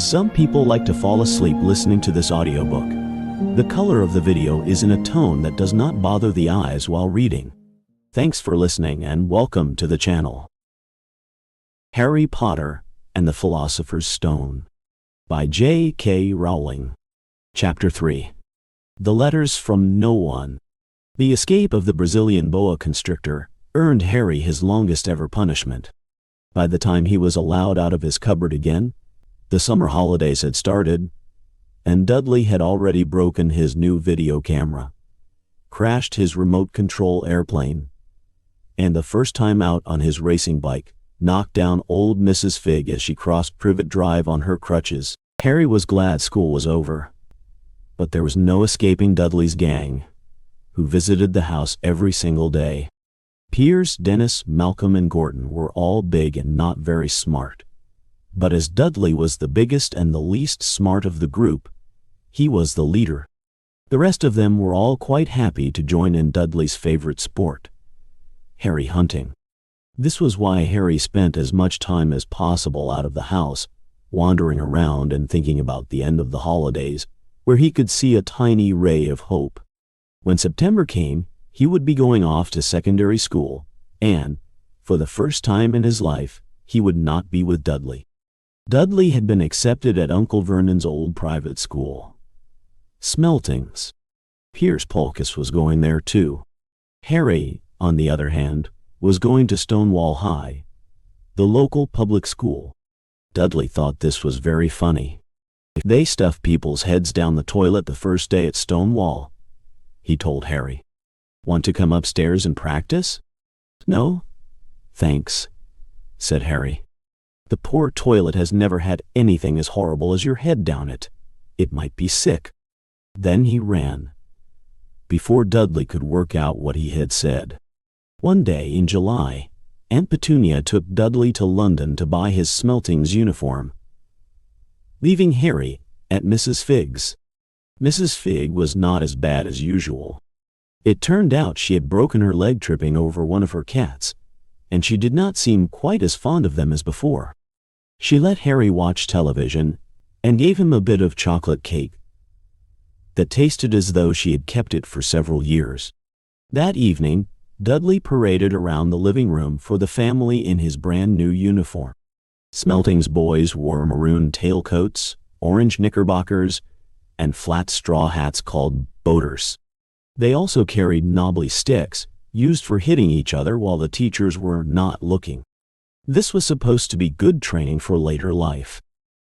Some people like to fall asleep listening to this audiobook. The color of the video is in a tone that does not bother the eyes while reading. Thanks for listening and welcome to the channel. Harry Potter and the Philosopher's Stone by J.K. Rowling. Chapter 3. The Letters from No One. The escape of the Brazilian boa constrictor earned Harry his longest ever punishment. By the time he was allowed out of his cupboard again, the summer holidays had started, and Dudley had already broken his new video camera, crashed his remote control airplane, and the first time out on his racing bike, knocked down old Mrs. Fig as she crossed Privet Drive on her crutches. Harry was glad school was over, but there was no escaping Dudley's gang, who visited the house every single day. Piers, Dennis, Malcolm, and Gordon were all big and not very smart. But as Dudley was the biggest and the least smart of the group, he was the leader. The rest of them were all quite happy to join in Dudley's favorite sport, Harry hunting. This was why Harry spent as much time as possible out of the house, wandering around and thinking about the end of the holidays, where he could see a tiny ray of hope. When September came, he would be going off to secondary school, and, for the first time in his life, he would not be with Dudley. Dudley had been accepted at Uncle Vernon's old private school, Smeltings. Piers Polkiss was going there too. Harry, on the other hand, was going to Stonewall High, the local public school. Dudley thought this was very funny. They stuffed people's heads down the toilet the first day at Stonewall, he told Harry. Want to come upstairs and practice? No, thanks, said Harry. The poor toilet has never had anything as horrible as your head down it. It might be sick. Then he ran, before Dudley could work out what he had said. One day in July, Aunt Petunia took Dudley to London to buy his Smeltings uniform, leaving Harry at Mrs. Fig's. Mrs. Fig was not as bad as usual. It turned out she had broken her leg tripping over one of her cats, and she did not seem quite as fond of them as before. She let Harry watch television and gave him a bit of chocolate cake that tasted as though she had kept it for several years. That evening, Dudley paraded around the living room for the family in his brand new uniform. Smeltings boys wore maroon tailcoats, orange knickerbockers, and flat straw hats called boaters. They also carried knobbly sticks, used for hitting each other while the teachers were not looking. This was supposed to be good training for later life.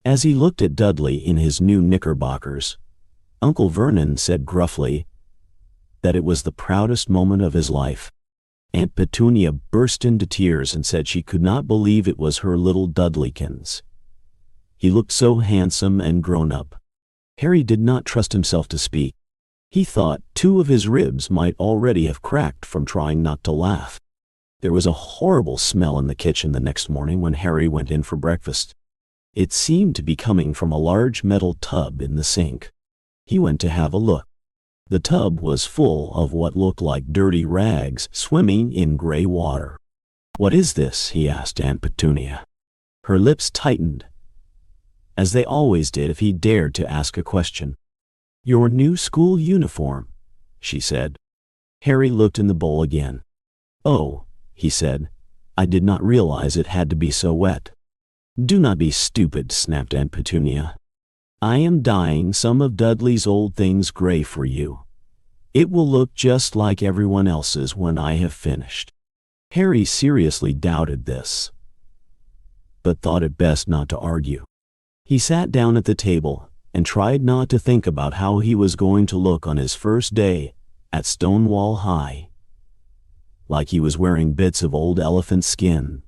As he looked at Dudley in his new knickerbockers, Uncle Vernon said gruffly that it was the proudest moment of his life. Aunt Petunia burst into tears and said she could not believe it was her little Dudleykins. He looked so handsome and grown up. Harry did not trust himself to speak. He thought 2 of his ribs might already have cracked from trying not to laugh. There was a horrible smell in the kitchen the next morning when Harry went in for breakfast. It seemed to be coming from a large metal tub in the sink. He went to have a look. The tub was full of what looked like dirty rags swimming in gray water. "What is this?" he asked Aunt Petunia. Her lips tightened, as they always did if he dared to ask a question. "Your new school uniform," she said. Harry looked in the bowl again. "Oh," he said, "I did not realize it had to be so wet." "Do not be stupid," snapped Aunt Petunia. "I am dyeing some of Dudley's old things gray for you. It will look just like everyone else's when I have finished." Harry seriously doubted this, but thought it best not to argue. He sat down at the table and tried not to think about how he was going to look on his first day at Stonewall High. Like he was wearing bits of old elephant skin.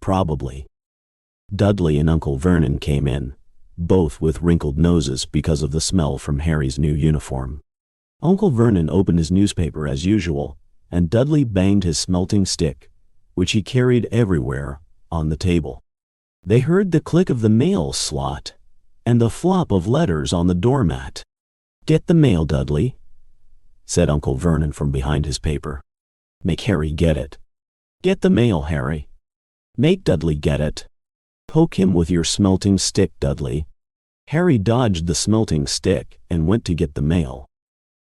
Probably. Dudley and Uncle Vernon came in, both with wrinkled noses because of the smell from Harry's new uniform. Uncle Vernon opened his newspaper as usual, and Dudley banged his smelting stick, which he carried everywhere, on the table. They heard the click of the mail slot and the flop of letters on the doormat. "Get the mail, Dudley," said Uncle Vernon from behind his paper. "Make Harry get it." "Get the mail, Harry." "Make Dudley get it." Poke him with your smelting stick, Dudley. Harry dodged the smelting stick and went to get the mail.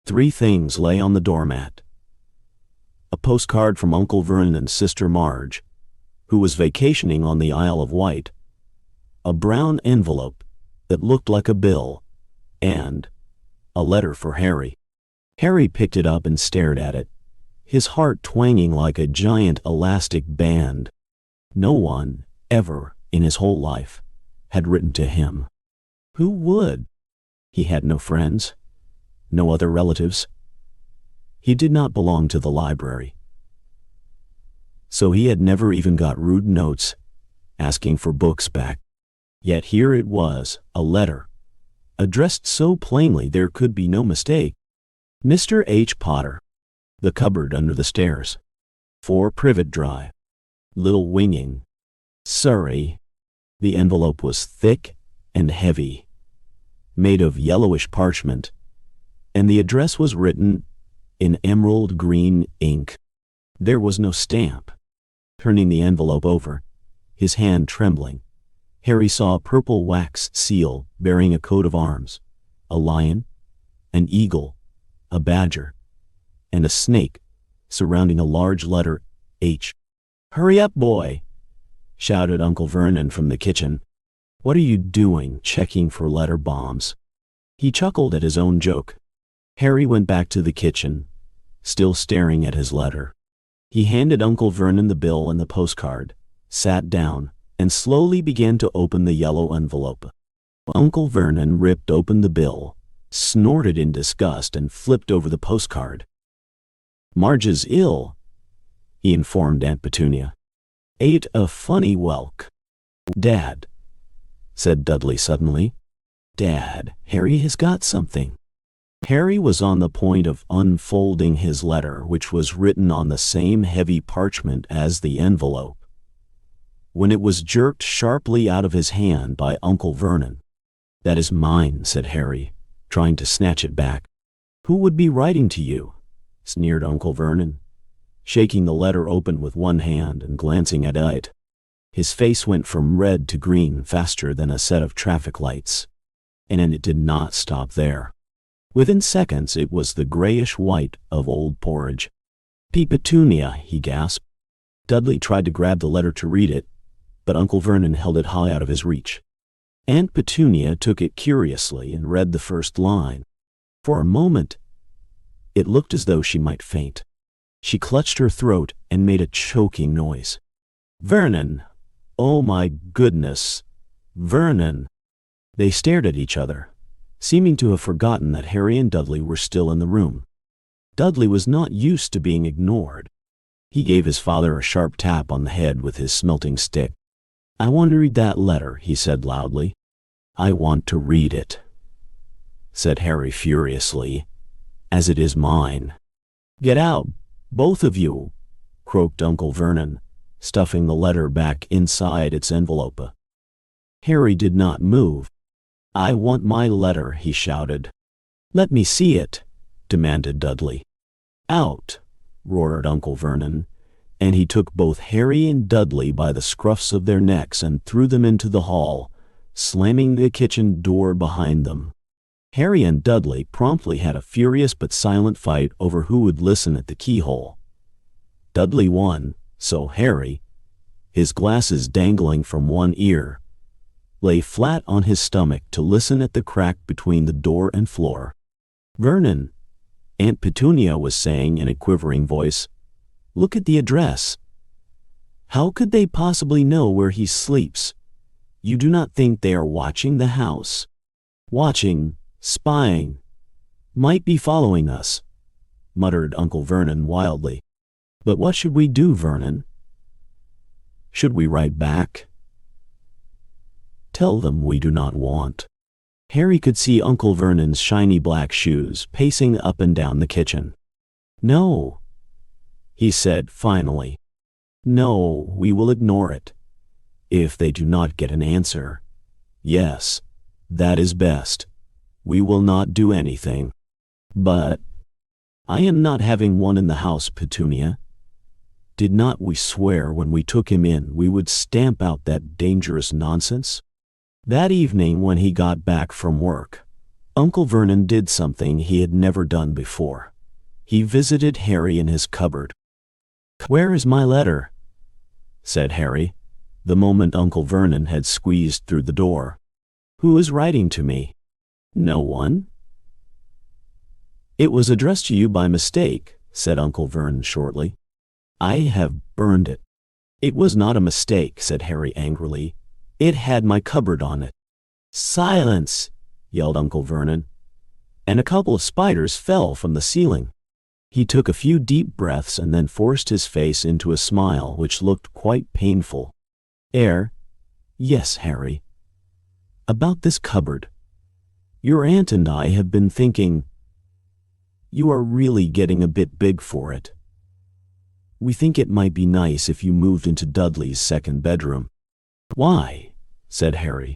3 things lay on the doormat. A postcard from Uncle Vernon and Sister Marge, who was vacationing on the Isle of Wight, a brown envelope that looked like a bill, and a letter for Harry. Harry picked it up and stared at it, his heart twanging like a giant elastic band. No one, ever, in his whole life, had written to him. Who would? He had no friends, no other relatives. He did not belong to the library. So he had never even got rude notes asking for books back. Yet here it was, a letter, addressed so plainly there could be no mistake. Mr. H. Potter, The Cupboard Under the Stairs, 4 Privet Drive, Little Winging, Surrey. The envelope was thick and heavy, made of yellowish parchment, and the address was written in emerald green ink. There was no stamp. Turning the envelope over, his hand trembling, Harry saw a purple wax seal bearing a coat of arms, a lion, an eagle, a badger, and a snake surrounding a large letter H. "Hurry up, boy," shouted Uncle Vernon from the kitchen. "What are you doing, checking for letter bombs?" He chuckled at his own joke. Harry went back to the kitchen, still staring at his letter. He handed Uncle Vernon the bill and the postcard, sat down, and slowly began to open the yellow envelope. Uncle Vernon ripped open the bill, snorted in disgust, and flipped over the postcard. "Marge is ill," he informed Aunt Petunia. "Ate a funny whelk." "Dad," said Dudley suddenly. "Dad, Harry has got something." Harry was on the point of unfolding his letter, which was written on the same heavy parchment as the envelope, when it was jerked sharply out of his hand by Uncle Vernon. "That is mine," said Harry, trying to snatch it back. "Who would be writing to you?" sneered Uncle Vernon, shaking the letter open with one hand and glancing at it. His face went from red to green faster than a set of traffic lights, and it did not stop there. Within seconds it was the grayish white of old porridge. "Petunia," he gasped. Dudley tried to grab the letter to read it, but Uncle Vernon held it high out of his reach. Aunt Petunia took it curiously and read the first line. For a moment, it looked as though she might faint. She clutched her throat and made a choking noise. "Vernon! Oh my goodness! Vernon!" They stared at each other, seeming to have forgotten that Harry and Dudley were still in the room. Dudley was not used to being ignored. He gave his father a sharp tap on the head with his smelting stick. "I want to read that letter," he said loudly. "I want to read it," said Harry furiously, "as it is mine." "Get out, both of you," croaked Uncle Vernon, stuffing the letter back inside its envelope. Harry did not move. "I want my letter," he shouted. "Let me see it," demanded Dudley. "Out," roared Uncle Vernon, and he took both Harry and Dudley by the scruffs of their necks and threw them into the hall, slamming the kitchen door behind them. Harry and Dudley promptly had a furious but silent fight over who would listen at the keyhole. Dudley won, so Harry, his glasses dangling from one ear, lay flat on his stomach to listen at the crack between the door and floor. "Vernon," Aunt Petunia was saying in a quivering voice, "look at the address. How could they possibly know where he sleeps? You do not think they are watching the house? Watching, spying, might be following us," muttered Uncle Vernon wildly. "But what should we do, Vernon? Should we write back? Tell them we do not want." Harry could see Uncle Vernon's shiny black shoes pacing up and down the kitchen. "No," he said finally. "No, we will ignore it. If they do not get an answer, yes, that is best. We will not do anything. But I am not having one in the house, Petunia. Did not we swear when we took him in we would stamp out that dangerous nonsense? That evening when he got back from work, Uncle Vernon did something he had never done before. He visited Harry in his cupboard. "Where is my letter?" said Harry, the moment Uncle Vernon had squeezed through the door. "Who is writing to me?" "No one." "It was addressed to you by mistake," said Uncle Vernon shortly. "I have burned it." "It was not a mistake," said Harry angrily. "It had my cupboard on it." "Silence!" yelled Uncle Vernon, and a couple of spiders fell from the ceiling. He took a few deep breaths and then forced his face into a smile which looked quite painful. Yes, Harry. About this cupboard. Your aunt and I have been thinking, you are really getting a bit big for it. We think it might be nice if you moved into Dudley's second bedroom." "Why?" said Harry.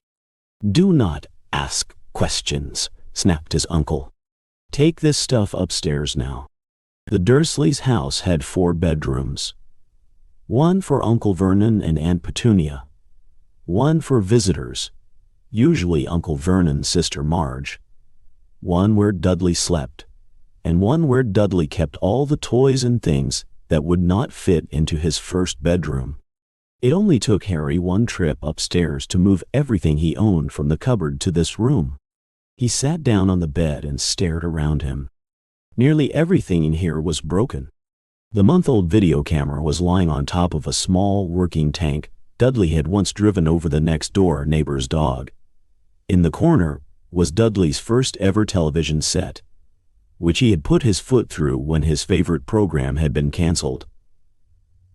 "Do not ask questions," snapped his uncle. "Take this stuff upstairs now." The Dursleys' house had 4 bedrooms. One for Uncle Vernon and Aunt Petunia. One for visitors, usually Uncle Vernon's sister Marge. One where Dudley slept, and one where Dudley kept all the toys and things that would not fit into his first bedroom. It only took Harry one trip upstairs to move everything he owned from the cupboard to this room. He sat down on the bed and stared around him. Nearly everything in here was broken. The month-old video camera was lying on top of a small working tank Dudley had once driven over the next-door neighbor's dog. In the corner was Dudley's first ever television set, which he had put his foot through when his favorite program had been canceled.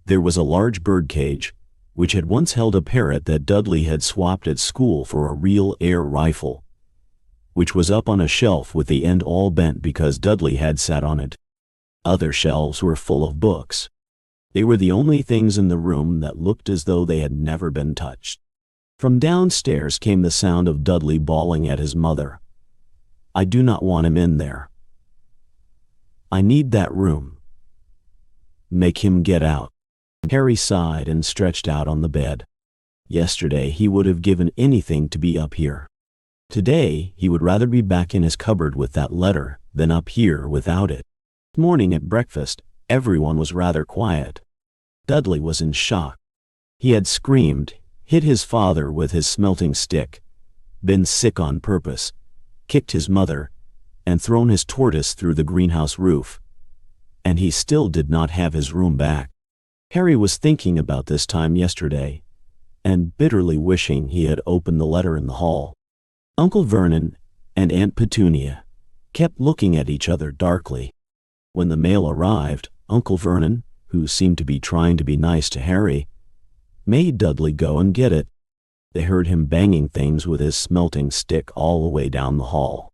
There was a large bird cage, which had once held a parrot that Dudley had swapped at school for a real air rifle, which was up on a shelf with the end all bent because Dudley had sat on it. Other shelves were full of books. They were the only things in the room that looked as though they had never been touched. From downstairs came the sound of Dudley bawling at his mother. "I do not want him in there. I need that room. Make him get out." Harry sighed and stretched out on the bed. Yesterday he would have given anything to be up here. Today he would rather be back in his cupboard with that letter than up here without it. This morning at breakfast, everyone was rather quiet. Dudley was in shock. He had screamed, hit his father with his smelting stick, been sick on purpose, kicked his mother, and thrown his tortoise through the greenhouse roof. And he still did not have his room back. Harry was thinking about this time yesterday, and bitterly wishing he had opened the letter in the hall. Uncle Vernon and Aunt Petunia kept looking at each other darkly. When the mail arrived, Uncle Vernon, who seemed to be trying to be nice to Harry, made Dudley go and get it. They heard him banging things with his smelting stick all the way down the hall.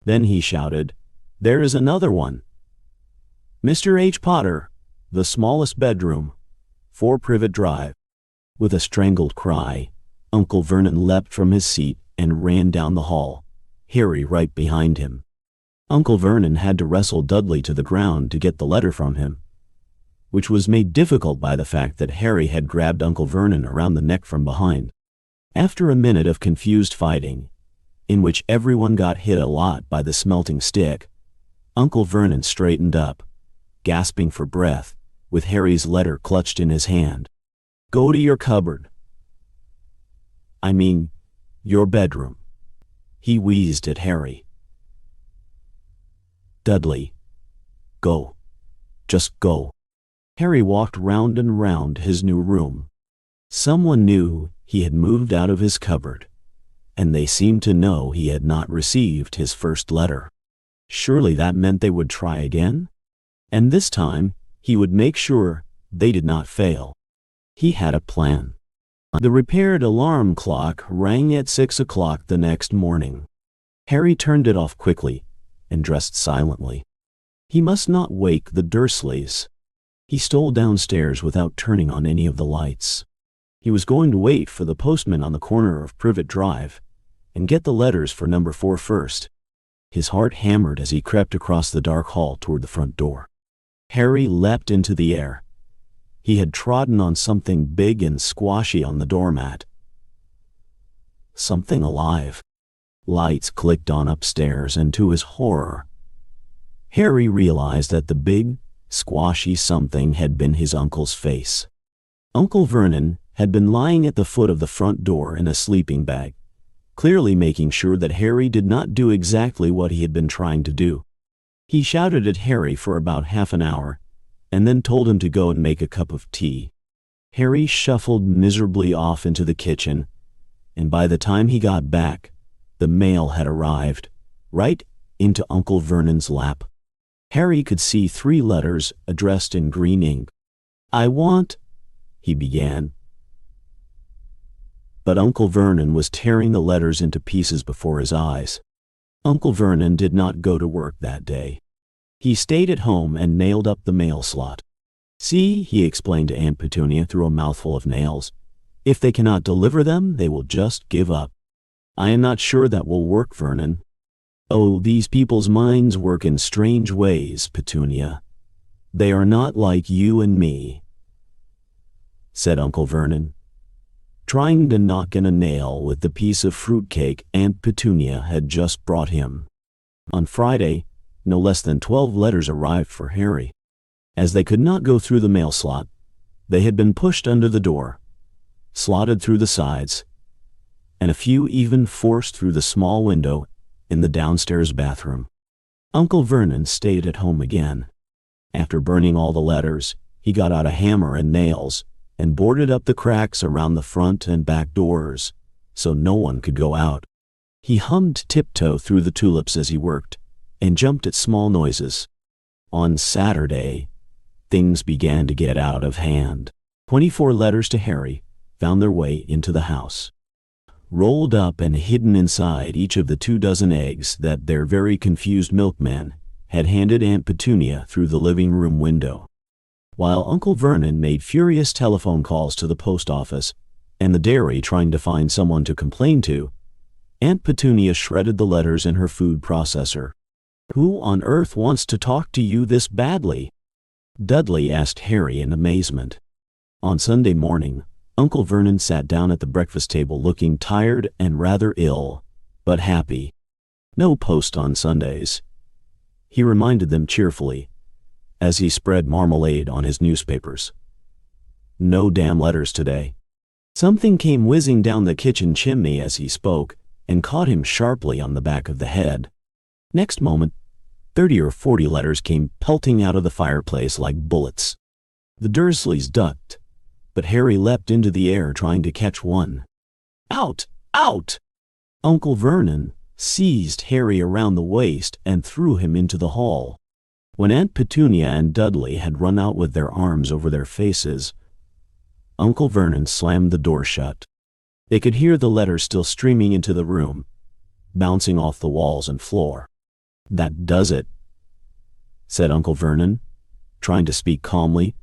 Then he shouted, "There is another one. Mr. H. Potter, the smallest bedroom, 4 Privet Drive." With a strangled cry, Uncle Vernon leapt from his seat and ran down the hall, Harry right behind him. Uncle Vernon had to wrestle Dudley to the ground to get the letter from him, which was made difficult by the fact that Harry had grabbed Uncle Vernon around the neck from behind. After a minute of confused fighting, in which everyone got hit a lot by the smelting stick, Uncle Vernon straightened up, gasping for breath, with Harry's letter clutched in his hand. "Go to your cupboard. I mean, your bedroom," he wheezed at Harry. "Dudley, go. Just go." Harry walked round and round his new room. Someone knew he had moved out of his cupboard, and they seemed to know he had not received his first letter. Surely that meant they would try again? And this time he would make sure they did not fail. He had a plan. The repaired alarm clock rang at 6 o'clock the next morning. Harry turned it off quickly and dressed silently. He must not wake the Dursleys. He stole downstairs without turning on any of the lights. He was going to wait for the postman on the corner of Privet Drive and get the letters for number 4 first. His heart hammered as he crept across the dark hall toward the front door. Harry leapt into the air, he had trodden on something big and squashy on the doormat. Something alive. Lights clicked on upstairs, and to his horror, Harry realized that the big, squashy something had been his uncle's face. Uncle Vernon had been lying at the foot of the front door in a sleeping bag, clearly making sure that Harry did not do exactly what he had been trying to do. He shouted at Harry for about half an hour, and then told him to go and make a cup of tea. Harry shuffled miserably off into the kitchen, and by the time he got back, the mail had arrived, right into Uncle Vernon's lap. Harry could see 3 letters addressed in green ink. "I want," he began. But Uncle Vernon was tearing the letters into pieces before his eyes. Uncle Vernon did not go to work that day. He stayed at home and nailed up the mail slot. "See," he explained to Aunt Petunia through a mouthful of nails, "if they cannot deliver them, they will just give up." "I am not sure that will work, Vernon." "Oh, these people's minds work in strange ways, Petunia. They are not like you and me," said Uncle Vernon, trying to knock in a nail with the piece of fruitcake Aunt Petunia had just brought him. On Friday, no less than 12 letters arrived for Harry. As they could not go through the mail slot, they had been pushed under the door, slotted through the sides, and a few even forced through the small window in the downstairs bathroom. Uncle Vernon stayed at home again. After burning all the letters, he got out a hammer and nails and boarded up the cracks around the front and back doors so no one could go out. He hummed Tiptoe Through the Tulips as he worked, and jumped at small noises. On Saturday, things began to get out of hand. 24 letters to Harry found their way into the house. Rolled up and hidden inside each of the 24 eggs that their very confused milkman had handed Aunt Petunia through the living room window. While Uncle Vernon made furious telephone calls to the post office and the dairy trying to find someone to complain to, Aunt Petunia shredded the letters in her food processor. "Who on earth wants to talk to you this badly?" Dudley asked Harry in amazement. On Sunday morning, Uncle Vernon sat down at the breakfast table looking tired and rather ill, but happy. "No post on Sundays," he reminded them cheerfully, as he spread marmalade on his newspapers. "No damn letters today." Something came whizzing down the kitchen chimney as he spoke and caught him sharply on the back of the head. Next moment, 30 or 40 letters came pelting out of the fireplace like bullets. The Dursleys ducked, but Harry leapt into the air trying to catch one. "Out! Out!" Uncle Vernon seized Harry around the waist and threw him into the hall. When Aunt Petunia and Dudley had run out with their arms over their faces, Uncle Vernon slammed the door shut. They could hear the letters still streaming into the room, bouncing off the walls and floor. "That does it," said Uncle Vernon, trying to speak calmly,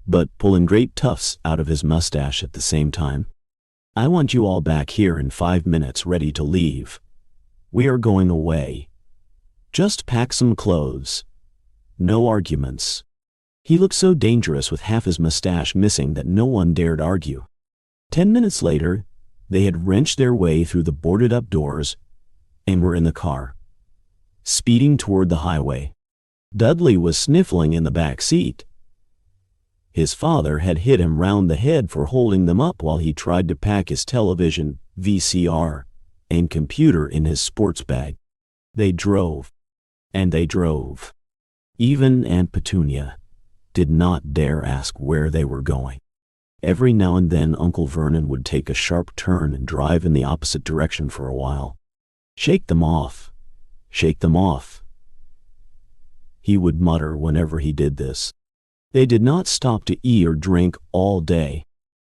but pulling great tufts out of his mustache at the same time. "I want you all back here in 5 minutes ready to leave. We are going away. Just pack some clothes. No arguments." He looked so dangerous with half his mustache missing that no one dared argue. 10 minutes later, they had wrenched their way through the boarded-up doors and were in the car, speeding toward the highway. Dudley was sniffling in the back seat. His father had hit him round the head for holding them up while he tried to pack his television, VCR, and computer in his sports bag. They drove, and they drove. Even Aunt Petunia did not dare ask where they were going. Every now and then Uncle Vernon would take a sharp turn and drive in the opposite direction for a while. "Shake them off, shake them off," he would mutter whenever he did this. They did not stop to eat or drink all day.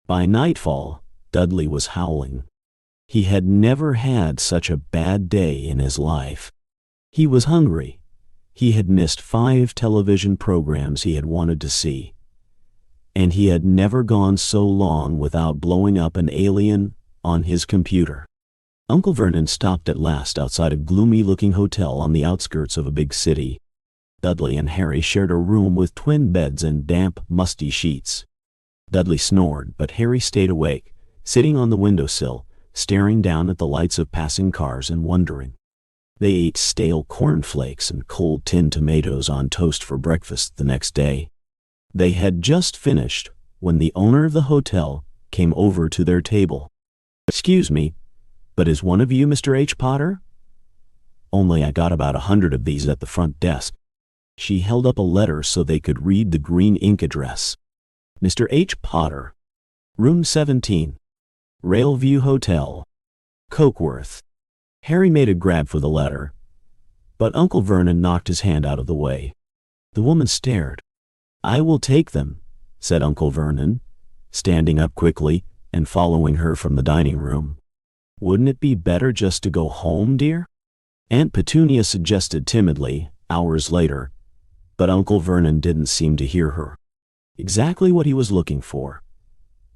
By nightfall, Dudley was howling. He had never had such a bad day in his life. He was hungry. He had missed 5 television programs he had wanted to see, and he had never gone so long without blowing up an alien on his computer. Uncle Vernon stopped at last outside a gloomy-looking hotel on the outskirts of a big city. Dudley and Harry shared a room with twin beds and damp, musty sheets. Dudley snored, but Harry stayed awake, sitting on the windowsill, staring down at the lights of passing cars and wondering. They ate stale cornflakes and cold tinned tomatoes on toast for breakfast the next day. They had just finished when the owner of the hotel came over to their table. "Excuse me, but is one of you Mr. H. Potter?" "Only I got about 100 of these at the front desk." She held up a letter so they could read the green ink address. "Mr. H. Potter, Room 17, Railview Hotel, Cokeworth." Harry made a grab for the letter, but Uncle Vernon knocked his hand out of the way. The woman stared. "I will take them," said Uncle Vernon, standing up quickly and following her from the dining room. "Wouldn't it be better just to go home, dear?" Aunt Petunia suggested timidly, hours later, but Uncle Vernon didn't seem to hear her. Exactly what he was looking for,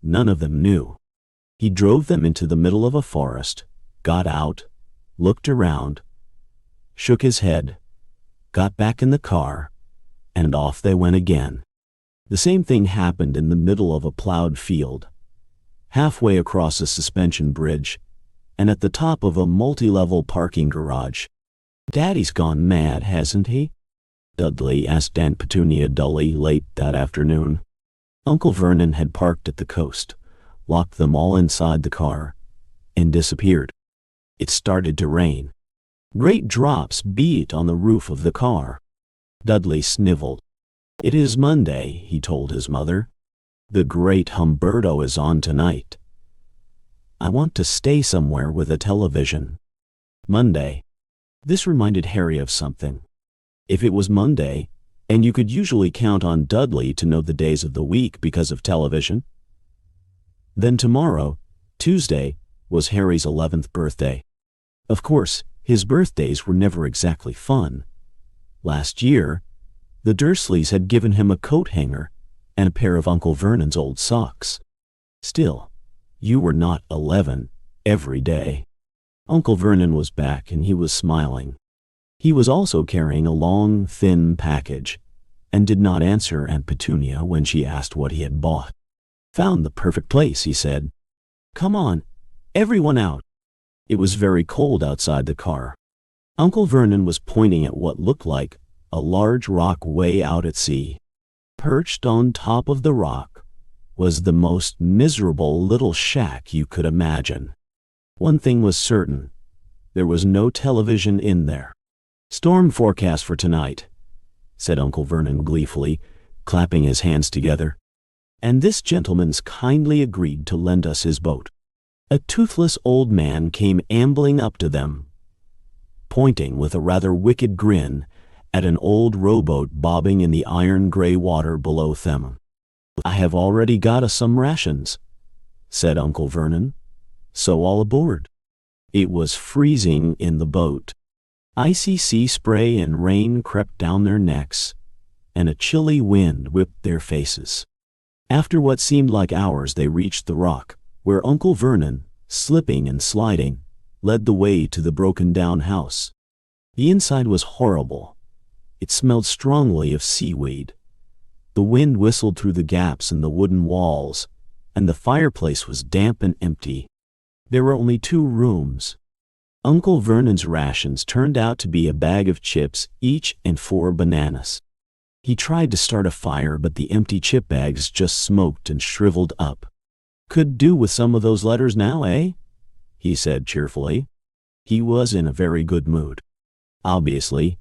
none of them knew. He drove them into the middle of a forest, got out, looked around, shook his head, got back in the car, and off they went again. The same thing happened in the middle of a plowed field, halfway across a suspension bridge, and at the top of a multi-level parking garage. "Daddy's gone mad, hasn't he?" Dudley asked Aunt Petunia dully late that afternoon. Uncle Vernon had parked at the coast, locked them all inside the car, and disappeared. It started to rain. Great drops beat on the roof of the car. Dudley sniveled. "It is Monday," he told his mother. "The great Humberto is on tonight. I want to stay somewhere with a television." Monday. This reminded Harry of something. If it was Monday, and you could usually count on Dudley to know the days of the week because of television, then tomorrow, Tuesday, was Harry's 11th birthday. Of course, his birthdays were never exactly fun. Last year, the Dursleys had given him a coat hanger and a pair of Uncle Vernon's old socks. Still, you were not 11 every day. Uncle Vernon was back and he was smiling. He was also carrying a long, thin package and did not answer Aunt Petunia when she asked what he had bought. "Found the perfect place," he said. "Come on, everyone out." It was very cold outside the car. Uncle Vernon was pointing at what looked like a large rock way out at sea. Perched on top of the rock was the most miserable little shack you could imagine. One thing was certain, there was no television in there. "Storm forecast for tonight," said Uncle Vernon gleefully, clapping his hands together. "And this gentleman's kindly agreed to lend us his boat." A toothless old man came ambling up to them, pointing with a rather wicked grin at an old rowboat bobbing in the iron-gray water below them. "I have already got us some rations," said Uncle Vernon, "so all aboard." It was freezing in the boat. Icy sea spray and rain crept down their necks, and a chilly wind whipped their faces. After what seemed like hours, they reached the rock, where Uncle Vernon, slipping and sliding, led the way to the broken-down house. The inside was horrible. It smelled strongly of seaweed. The wind whistled through the gaps in the wooden walls, and the fireplace was damp and empty. There were only 2 rooms. Uncle Vernon's rations turned out to be a bag of chips each and 4 bananas. He tried to start a fire, but the empty chip bags just smoked and shriveled up. "Could do with some of those letters now, eh?" he said cheerfully. He was in a very good mood. Obviously,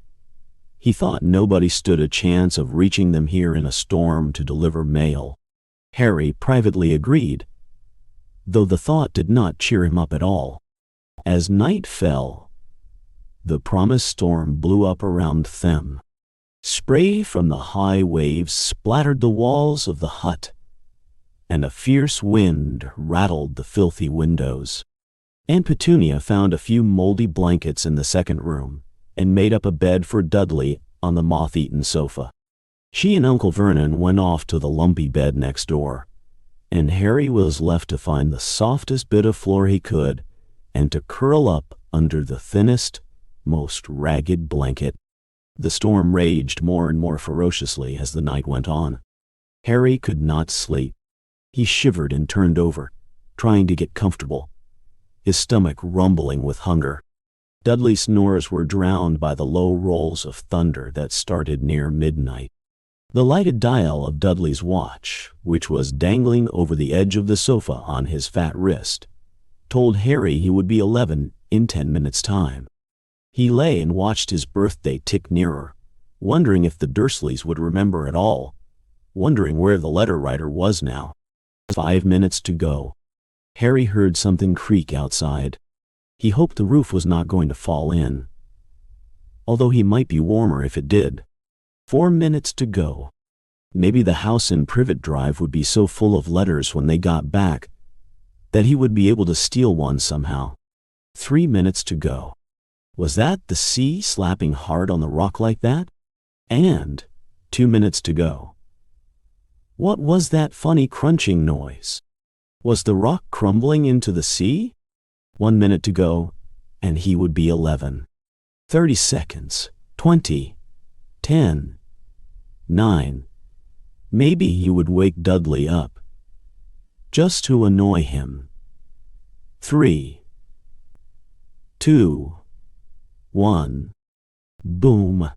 he thought nobody stood a chance of reaching them here in a storm to deliver mail. Harry privately agreed, though the thought did not cheer him up at all. As night fell, the promised storm blew up around them. Spray from the high waves splattered the walls of the hut, and a fierce wind rattled the filthy windows. Aunt Petunia found a few moldy blankets in the second room and made up a bed for Dudley on the moth-eaten sofa. She and Uncle Vernon went off to the lumpy bed next door, and Harry was left to find the softest bit of floor he could and to curl up under the thinnest, most ragged blanket. The storm raged more and more ferociously as the night went on. Harry could not sleep. He shivered and turned over, trying to get comfortable, his stomach rumbling with hunger. Dudley's snores were drowned by the low rolls of thunder that started near midnight. The lighted dial of Dudley's watch, which was dangling over the edge of the sofa on his fat wrist, told Harry he would be 11 in 10 minutes' time. He lay and watched his birthday tick nearer, wondering if the Dursleys would remember at all, wondering where the letter writer was now. 5 minutes to go. Harry heard something creak outside. He hoped the roof was not going to fall in, although he might be warmer if it did. 4 minutes to go. Maybe the house in Privet Drive would be so full of letters when they got back that he would be able to steal one somehow. 3 minutes to go. Was that the sea slapping hard on the rock like that? And 2 minutes to go. What was that funny crunching noise? Was the rock crumbling into the sea? 1 minute to go, and he would be 11. 30 seconds. 20. 10. 9. Maybe he would wake Dudley up, just to annoy him. 3. 2. 1. Boom.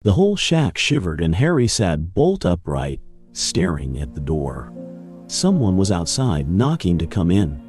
The whole shack shivered and Harry sat bolt upright, staring at the door. Someone was outside knocking to come in.